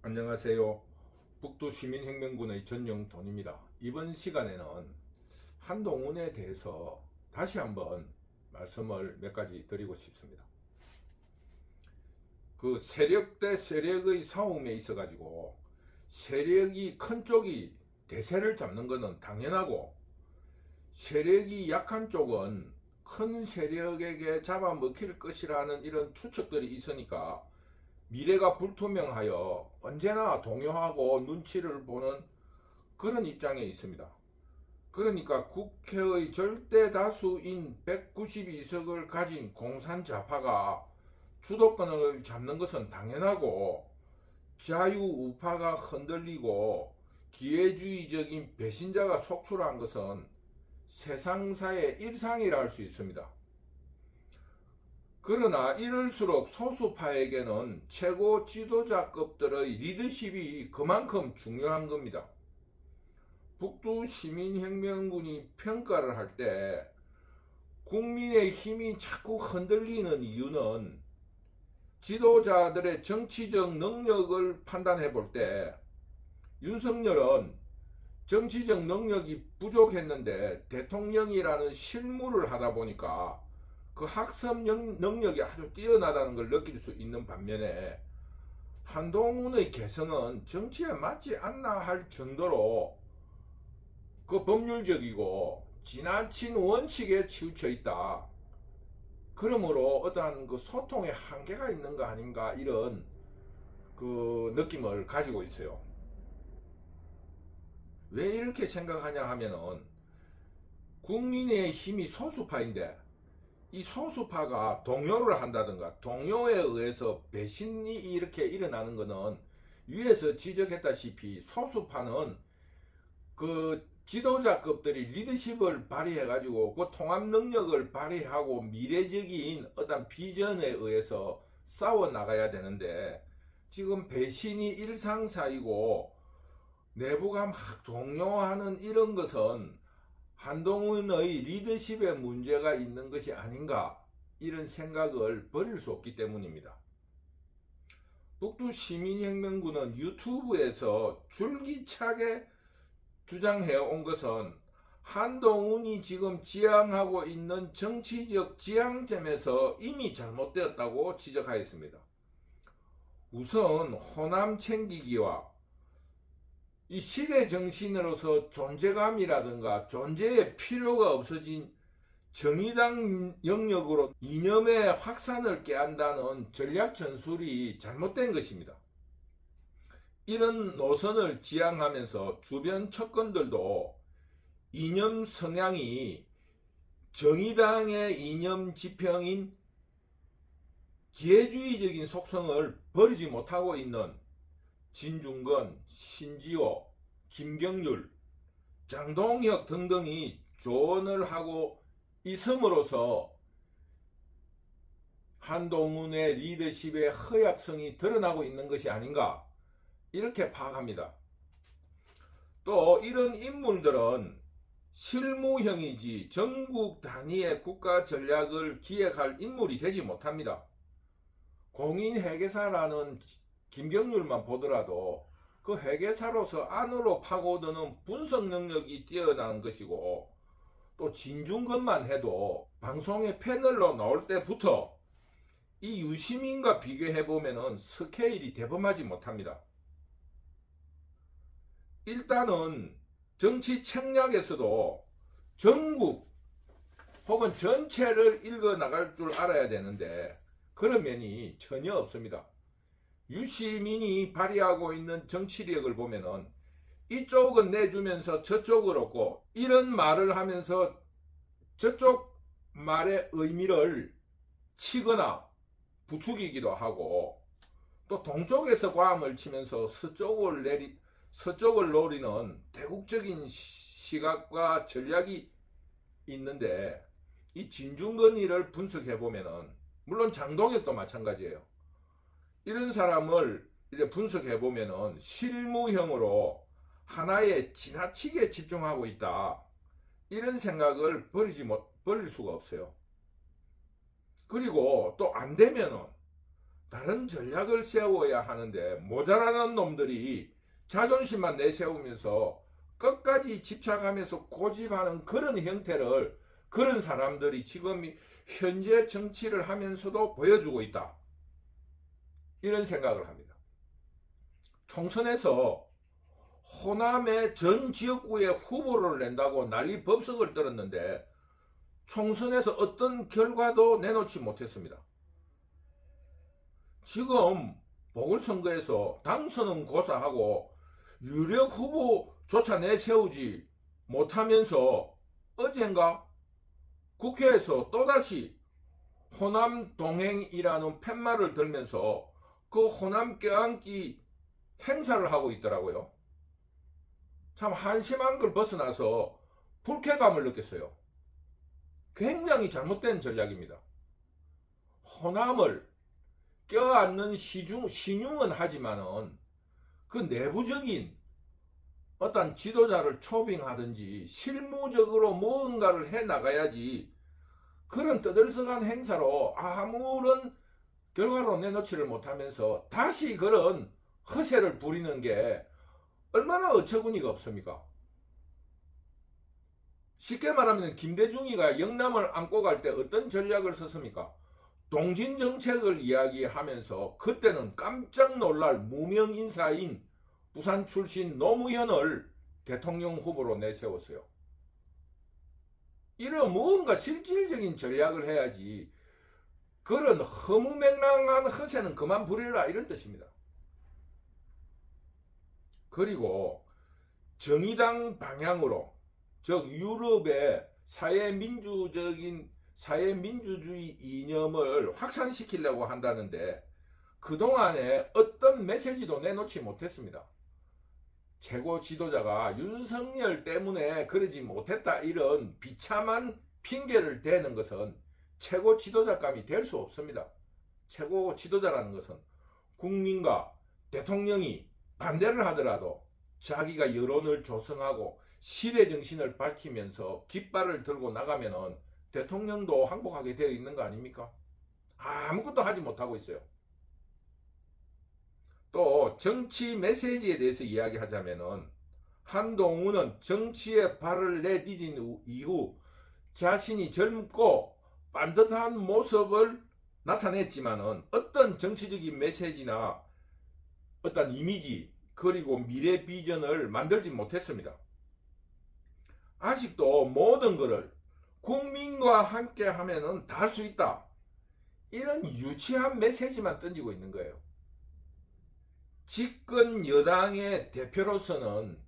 안녕하세요. 북두시민혁명군의 전영돈입니다. 이번 시간에는 한동훈에 대해서 다시 한번 말씀을 몇 가지 드리고 싶습니다. 그 세력 대 세력의 싸움에 있어 가지고 세력이 큰 쪽이 대세를 잡는 것은 당연하고, 세력이 약한 쪽은 큰 세력에게 잡아먹힐 것이라는 이런 추측들이 있으니까 미래가 불투명하여 언제나 동요하고 눈치를 보는 그런 입장에 있습니다. 그러니까 국회의 절대 다수인 192석을 가진 공산좌파가 주도권을 잡는 것은 당연하고, 자유우파가 흔들리고 기회주의적인 배신자가 속출한 것은 세상사의 일상이라 할 수 있습니다. 그러나 이럴수록 소수파에게는 최고 지도자급들의 리더십이 그만큼 중요한 겁니다. 북두시민혁명군이 평가를 할 때 국민의 힘이 자꾸 흔들리는 이유는 지도자들의 정치적 능력을 판단해 볼 때 윤석열은 정치적 능력이 부족했는데 대통령이라는 실무를 하다 보니까 그 학습 능력이 아주 뛰어나다는 걸 느낄 수 있는 반면에, 한동훈의 개성은 정치에 맞지 않나 할 정도로 그 법률적이고 지나친 원칙에 치우쳐 있다. 그러므로 어떠한 그 소통의 한계가 있는 거 아닌가, 이런 그 느낌을 가지고 있어요. 왜 이렇게 생각하냐 하면은, 국민의 힘이 소수파인데 이 소수파가 동요를 한다든가 동요에 의해서 배신이 이렇게 일어나는 것은 위에서 지적했다시피 소수파는 그 지도자급들이 리더십을 발휘해 가지고 그 통합 능력을 발휘하고 미래적인 어떤 비전에 의해서 싸워 나가야 되는데, 지금 배신이 일상사이고 내부가 막 동요하는 이런 것은 한동훈의 리더십에 문제가 있는 것이 아닌가, 이런 생각을 버릴 수 없기 때문입니다. 북두시민혁명군은 유튜브에서 줄기차게 주장해 온 것은 한동훈이 지금 지향하고 있는 정치적 지향점에서 이미 잘못되었다고 지적하였습니다. 우선 호남 챙기기와 이 시대 정신으로서 존재감이라든가 존재의 필요가 없어진 정의당 영역으로 이념의 확산을 꾀한다는 전략 전술이 잘못된 것입니다. 이런 노선을 지향하면서 주변 척건들도 이념 성향이 정의당의 이념 지평인 기회주의적인 속성을 버리지 못하고 있는 진중권, 신지호, 김경률, 장동혁 등등이 조언을 하고 있음으로써 한동훈의 리더십의 허약성이 드러나고 있는 것이 아닌가, 이렇게 파악합니다. 또 이런 인물들은 실무형이지 전국 단위의 국가 전략을 기획할 인물이 되지 못합니다. 공인회계사라는 김경률만 보더라도 그 회계사로서 안으로 파고드는 분석 능력이 뛰어난 것이고, 또 진중권만 해도 방송의 패널로 나올 때부터 이 유시민과 비교해보면 스케일이 대범하지 못합니다. 일단은 정치 책략에서도 전국 혹은 전체를 읽어 나갈 줄 알아야 되는데 그런 면이 전혀 없습니다. 유시민이 발휘하고 있는 정치력을 보면은 이쪽은 내주면서 저쪽을 얻고, 이런 말을 하면서 저쪽 말의 의미를 치거나 부추기기도 하고, 또 동쪽에서 과음을 치면서 서쪽을 노리는 대국적인 시각과 전략이 있는데, 이 진중권이를 분석해 보면은, 물론 장동혁도 마찬가지예요. 이런 사람을 이제 분석해 보면은 실무형으로 하나에 지나치게 집중하고 있다, 이런 생각을 버릴 수가 없어요. 그리고 또 안 되면은 다른 전략을 세워야 하는데 모자라는 놈들이 자존심만 내세우면서 끝까지 집착하면서 고집하는 그런 형태를 그런 사람들이 지금 현재 정치를 하면서도 보여주고 있다. 이런 생각을 합니다. 총선에서 호남의 전 지역구에 후보를 낸다고 난리 법석을 떨었는데 총선에서 어떤 결과도 내놓지 못했습니다. 지금 보궐선거에서 당선은 고사하고 유력 후보조차 내세우지 못하면서 어젠가 국회에서 또다시 호남 동행이라는 팻말을 들면서 그 호남 껴안기 행사를 하고 있더라고요. 참 한심한 걸 벗어나서 불쾌감을 느꼈어요. 굉장히 잘못된 전략입니다. 호남을 껴안는 신용은 하지만은 그 내부적인 어떤 지도자를 초빙하든지 실무적으로 무언가를 해 나가야지 그런 떠들썩한 행사로 아무런 결과로 내놓지를 못하면서 다시 그런 허세를 부리는 게 얼마나 어처구니가 없습니까? 쉽게 말하면 김대중이가 영남을 안고 갈 때 어떤 전략을 썼습니까? 동진정책을 이야기하면서 그때는 깜짝 놀랄 무명인사인 부산 출신 노무현을 대통령 후보로 내세웠어요. 이런 무언가 실질적인 전략을 해야지 그런 허무맹랑한 허세는 그만 부리라 이런 뜻입니다. 그리고 정의당 방향으로 즉 유럽의 사회민주주의 이념을 확산시키려고 한다는데 그동안에 어떤 메시지도 내놓지 못했습니다. 최고 지도자가 윤석열 때문에 그러지 못했다 이런 비참한 핑계를 대는 것은 최고 지도자감이 될 수 없습니다. 최고 지도자라는 것은 국민과 대통령이 반대를 하더라도 자기가 여론을 조성하고 시대 정신을 밝히면서 깃발을 들고 나가면은 대통령도 항복하게 되어 있는 거 아닙니까? 아무것도 하지 못하고 있어요. 또 정치 메시지에 대해서 이야기하자면은 한동훈은 정치에 발을 내디딘 이후 자신이 젊고 반듯한 모습을 나타냈지만은 어떤 정치적인 메시지나 어떤 이미지 그리고 미래 비전을 만들지 못했습니다. 아직도 모든 것을 국민과 함께 하면은 다 할 수 있다. 이런 유치한 메시지만 던지고 있는 거예요. 집권 여당의 대표로서는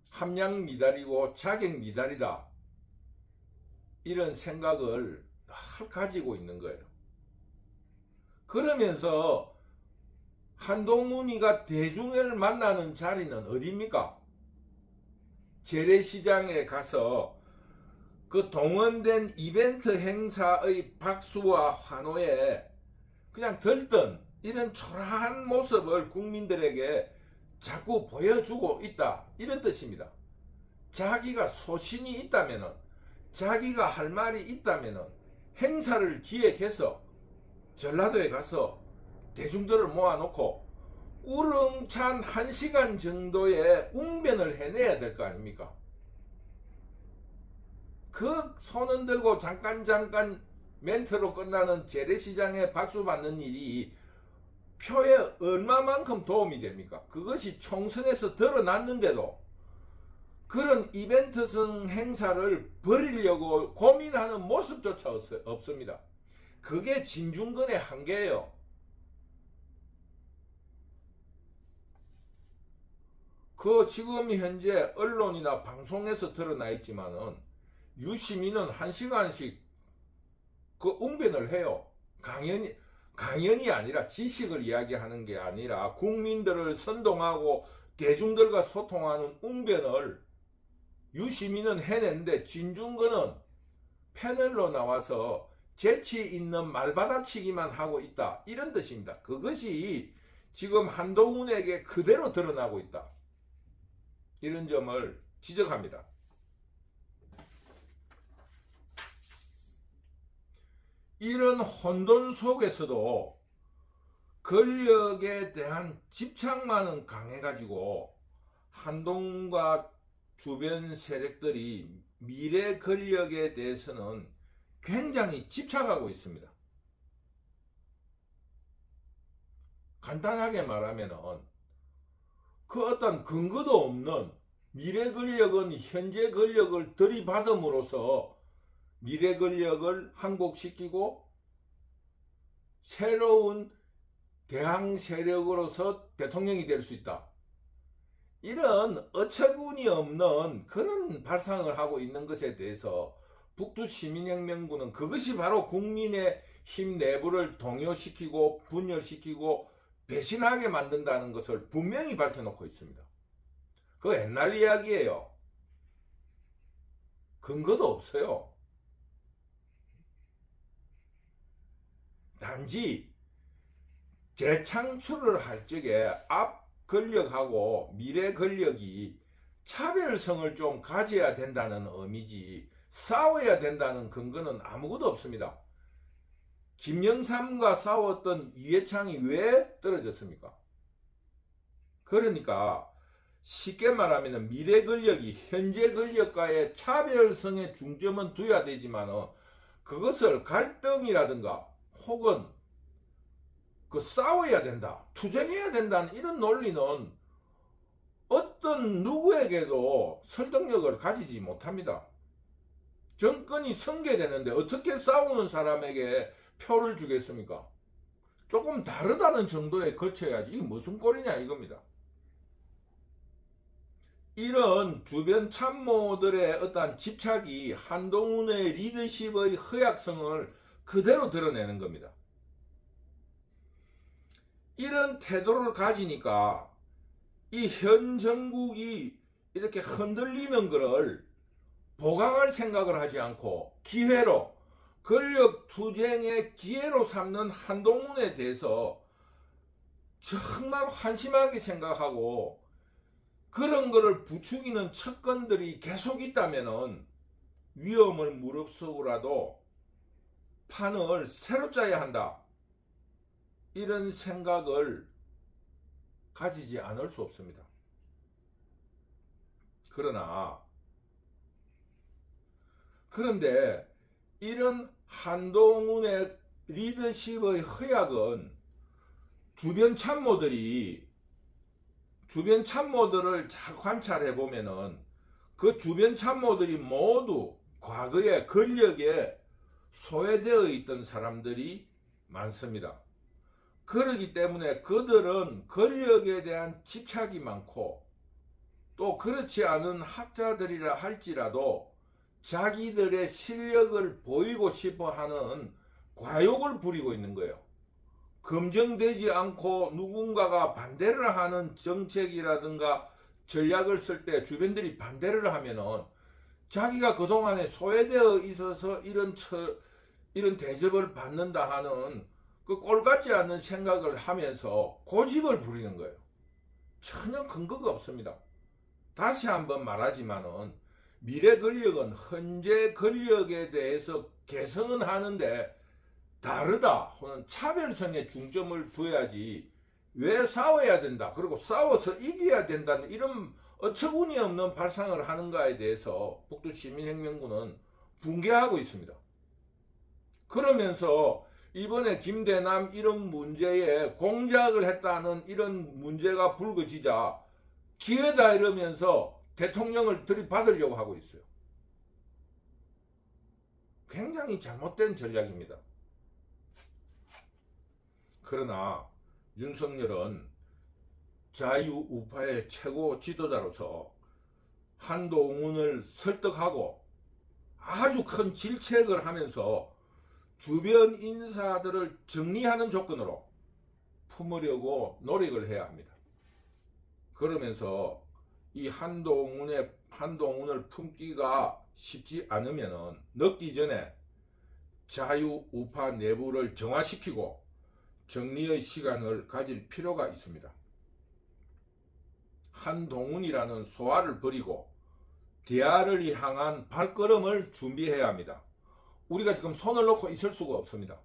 함량 미달이고 자격 미달이다. 이런 생각을 늘 가지고 있는 거예요. 그러면서 한동훈이가 대중을 만나는 자리는 어디입니까? 재래시장에 가서 그 동원된 이벤트 행사의 박수와 환호에 그냥 들뜬 이런 초라한 모습을 국민들에게 자꾸 보여주고 있다. 이런 뜻입니다. 자기가 소신이 있다면은, 자기가 할 말이 있다면은 행사를 기획해서 전라도에 가서 대중들을 모아놓고 우렁찬 1시간 정도의 웅변을 해내야 될 거 아닙니까? 그 손 흔들고 잠깐 멘트로 끝나는 재래시장에 박수 받는 일이 표에 얼마만큼 도움이 됩니까? 그것이 총선에서 드러났는데도 그런 이벤트성 행사를 벌이려고 고민하는 모습조차 없습니다. 그게 진중권의 한계예요. 그 지금 현재 언론이나 방송에서 드러나 있지만은 유시민은 1시간씩 그 웅변을 해요. 강연이 아니라 지식을 이야기하는 게 아니라 국민들을 선동하고 대중들과 소통하는 웅변을 유시민은 해냈는데 진중권은 패널로 나와서 재치 있는 말받아치기만 하고 있다. 이런 뜻입니다. 그것이 지금 한동훈에게 그대로 드러나고 있다. 이런 점을 지적합니다. 이런 혼돈 속에서도 권력에 대한 집착만은 강해가지고 한동훈과 주변 세력들이 미래 권력에 대해서는 굉장히 집착하고 있습니다. 간단하게 말하면은 그 어떤 근거도 없는 미래 권력은 현재 권력을 들이받음으로써 미래 권력을 항복시키고 새로운 대항 세력으로서 대통령이 될 수 있다. 이런 어처구니 없는 그런 발상을 하고 있는 것에 대해서 북두시민혁명군은 그것이 바로 국민의 힘 내부를 동요시키고 분열시키고 배신하게 만든다는 것을 분명히 밝혀놓고 있습니다. 그거 옛날 이야기예요. 근거도 없어요. 단지 재창출을 할 적에 앞 권력하고 미래 권력이 차별성을 좀 가져야 된다는 의미지 싸워야 된다는 근거는 아무것도 없습니다. 김영삼과 싸웠던 이해창이 왜 떨어졌습니까? 그러니까 쉽게 말하면 미래 권력이 현재 권력과의 차별성에 중점은 둬야 되지만 그것을 갈등이라든가 혹은 싸워야 된다, 투쟁해야 된다는 이런 논리는 어떤 누구에게도 설득력을 가지지 못합니다. 정권이 승계되는데 어떻게 싸우는 사람에게 표를 주겠습니까? 조금 다르다는 정도에 거쳐야지. 이게 무슨 꼴이냐 이겁니다. 이런 주변 참모들의 어떤 집착이 한동훈의 리더십의 허약성을 그대로 드러내는 겁니다. 이런 태도를 가지니까 이 현 정국이 이렇게 흔들리는 것을 보강할 생각을 하지 않고 기회로 권력 투쟁의 기회로 삼는 한동훈에 대해서 정말 한심하게 생각하고 그런 거를 부추기는 척건들이 계속 있다면은 위험을 무릅쓰고라도 판을 새로 짜야 한다. 이런 생각을 가지지 않을 수 없습니다. 그런데 이런 한동훈의 리더십의 허약은 주변 참모들을 잘 관찰해 보면은 그 주변 참모들이 모두 과거에 권력에 소외되어 있던 사람들이 많습니다. 그렇기 때문에 그들은 권력에 대한 집착이 많고 또 그렇지 않은 학자들이라 할지라도 자기들의 실력을 보이고 싶어 하는 과욕을 부리고 있는 거예요. 검증되지 않고 누군가가 반대를 하는 정책이라든가 전략을 쓸 때 주변들이 반대를 하면은 자기가 그동안에 소외되어 있어서 이런 대접을 받는다 하는 그 꼴같지 않은 생각을 하면서 고집을 부리는 거예요. 전혀 근거가 없습니다. 다시 한번 말하지만은 미래 권력은 현재 권력에 대해서 개성은 하는데 다르다 혹은 차별성에 중점을 둬야지 왜 싸워야 된다 그리고 싸워서 이겨야 된다는 이런 어처구니 없는 발상을 하는가에 대해서 북두시민혁명군은 붕괴하고 있습니다. 그러면서 이번에 김대남 이런 문제에 공작을 했다는 이런 문제가 불거지자 기회다 이러면서 대통령을 들이받으려고 하고 있어요. 굉장히 잘못된 전략입니다. 그러나 윤석열은 자유우파의 최고 지도자로서 한동훈을 설득하고 아주 큰 질책을 하면서 주변 인사들을 정리하는 조건으로 품으려고 노력을 해야 합니다. 그러면서 이 한동훈을 품기가 쉽지 않으면 늦기 전에 자유우파 내부를 정화시키고 정리의 시간을 가질 필요가 있습니다. 한동훈이라는 소화를 버리고 대화를 향한 발걸음을 준비해야 합니다. 우리가 지금 손을 놓고 있을 수가 없습니다.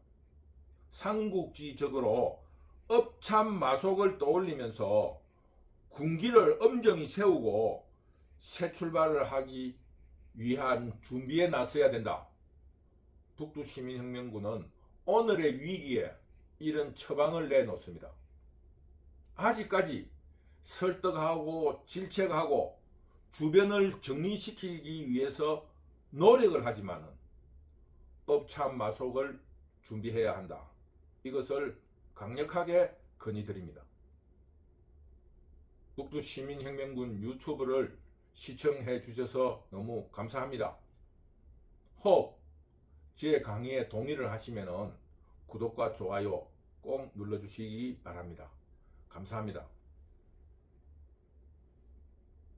삼국지적으로 업참마속을 떠올리면서 군기를 엄정히 세우고 새 출발을 하기 위한 준비에 나서야 된다. 북두시민혁명군은 오늘의 위기에 이런 처방을 내놓습니다. 아직까지 설득하고 질책하고 주변을 정리시키기 위해서 노력을 하지만은 업참마속을 준비해야 한다. 이것을 강력하게 건의드립니다. 북두시민혁명군 유튜브를 시청해 주셔서 너무 감사합니다. 혹 제 강의에 동의를 하시면 구독과 좋아요 꼭 눌러주시기 바랍니다. 감사합니다.